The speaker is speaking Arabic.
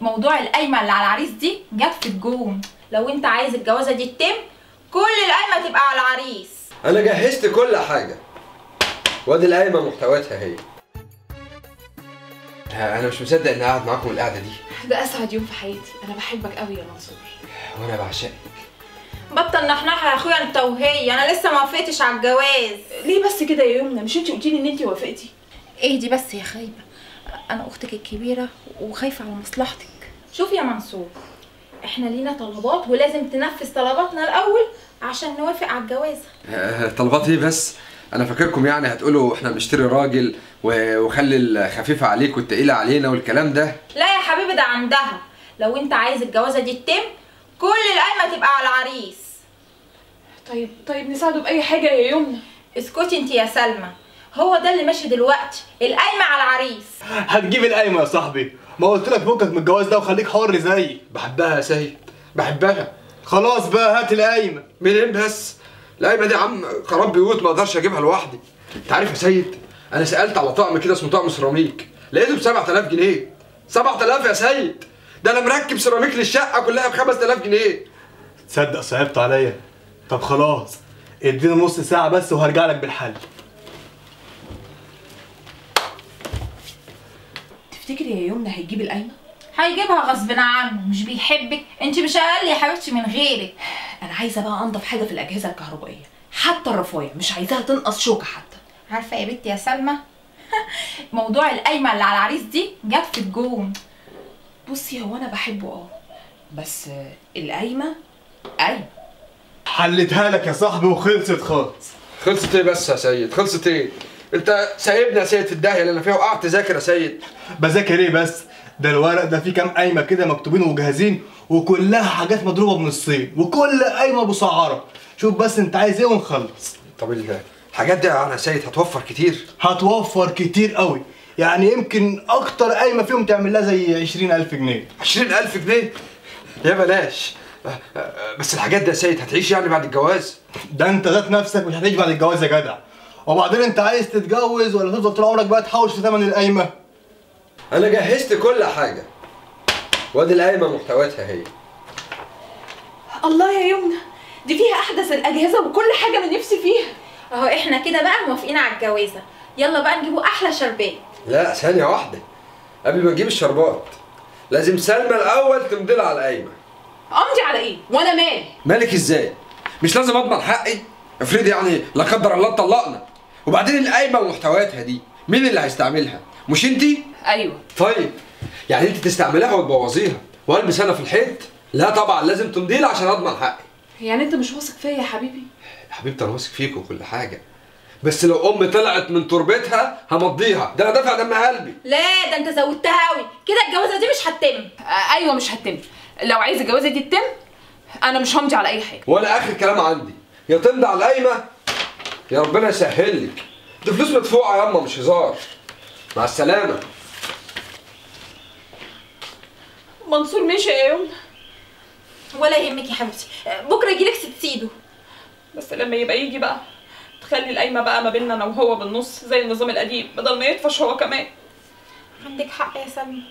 موضوع القايمه اللي على العريس دي جت في الجون. لو انت عايز الجوازه دي تتم كل القايمه تبقى على العريس. انا جهزت كل حاجه وادي القايمه محتوياتها هي. انا مش مصدق اني قاعد معاكم القعده دي. ده اسعد يوم في حياتي، انا بحبك قوي يا منصور. وانا بعشقك. بطل نحنحه يا اخويا انت وهي، انا لسه ما وافقتش على الجواز. ليه بس كده يا يمنى؟ مش انتي قلتي لي ان انتي وافقتي؟ اهدي بس يا خايبه، انا اختك الكبيره وخايفه على مصلحتك. شوف يا منصور، احنا لينا طلبات ولازم تنفذ طلباتنا الاول عشان نوافق على الجوازه. طلبات ايه بس؟ انا فاكركم يعني هتقولوا احنا بنشتري راجل وخلي الخفيفه عليك والتقيله علينا والكلام ده. لا يا حبيبي، ده عندها. لو انت عايز الجوازه دي تتم كل القايمه تبقى على العريس. طيب نساعده باي حاجه يا يمنى. اسكتي انت يا سلمى، هو ده اللي ماشي دلوقتي، القايمه على العريس. هتجيب القايمه يا صاحبي، ما قلت لك فكك من الجواز ده وخليك حر زيي. بحبها يا سيد، بحبها. خلاص بقى هات القايمه. منين بس؟ القايمه دي يا عم خراب بيوت، ما اقدرش اجيبها لوحدي. انت عارف يا سيد، انا سالت على طقم كده اسمه طقم سيراميك، لقيته ب 7000 جنيه. 7000 يا سيد، ده انا مركب سيراميك للشقه كلها ب 5000 جنيه. تصدق صعبت عليا. طب خلاص اديني نص ساعه بس وهرجع لك بالحل. تفتكري يا يمنى هيجيب القايمه؟ هيجيبها غصب عنه، مش بيحبك انت، مش اقل يا حبيبتي من غيرك. انا عايزه بقى انضف حاجه في الاجهزه الكهربائيه، حتى الرفايه مش عايزاها تنقص شوكه حتى. عارفه يا بنتي يا سلمى، موضوع القايمه اللي على العريس دي جت في الجون. بصي هو انا بحبه بس القايمه قايمه. حلتها لك يا صاحبي وخلصت خالص. خلصت ايه بس يا سيد؟ خلصت ايه؟ انت سايبني يا سيد في الداهيه اللي انا فيها وقعدت تذاكر يا سيد. بذاكر ايه بس؟ ده الورق ده فيه كام قايمه كده مكتوبين وجاهزين وكلها حاجات مضروبه بنصين وكل قايمه مسعره. شوف بس انت عايز ايه ونخلص. طب الحاجات دي يا سيد هتوفر كتير؟ هتوفر كتير قوي، يعني يمكن اكتر قايمه فيهم تعمل لها زي 20000 جنيه. 20000 جنيه؟ يا بلاش. بس الحاجات دي يا سيد هتعيش يعني بعد الجواز؟ ده انت ذات نفسك مش هتعيش بعد الجواز يا جدع. وبعدين انت عايز تتجوز ولا تفضل طول عمرك بقى تحوش في ثمن القايمه؟ انا جهزت كل حاجه وادي القايمه محتوياتها هي. الله يا يمنى، دي فيها احدث الاجهزه وكل حاجه من نفسي فيها. اهو احنا كده بقى موافقين على الجوازه، يلا بقى نجيبوا احلى شربات. لا ثانيه واحده، قبل ما نجيب الشربات لازم سلمى الاول تمضي لها على القايمه. امضي على ايه وانا مالي؟ مالك ازاي؟ مش لازم اضمن حقي؟ افرضي يعني لا قدر الله اتطلقنا، وبعدين القايمه ومحتوياتها دي مين اللي هيستعملها؟ مش انتي؟ ايوه. طيب يعني انت تستعمليها وتبوظيها والبس انا في الحيط؟ لا طبعا لازم تمضي لها عشان اضمن حقي. يعني انت مش واثق فيا يا حبيبي؟ يا حبيبتي انا واثق فيك وكل حاجه، بس لو امي طلعت من تربتها همضيها، ده انا دافع دم قلبي. لا ده انت زودتها قوي كده، الجوازه دي مش هتتم. ايوه مش هتتم. لو عايز الجوازه دي تتم انا مش همضي على اي حاجه. ولا اخر كلام عندي، يا تمضي على القايمه يا ربنا يسهل لك، دي فلوس مدفوعه يا اما مش هزار. مع السلامه. منصور مشي يا يمنى. ولا يهمك يا حبيبتي، بكره يجيلك ست سيدو. بس لما يبقى يجي بقى تخلي القايمه بقى ما بيننا انا وهو بالنص زي النظام القديم بدل ما يطفش هو كمان. عندك حق يا سلمى.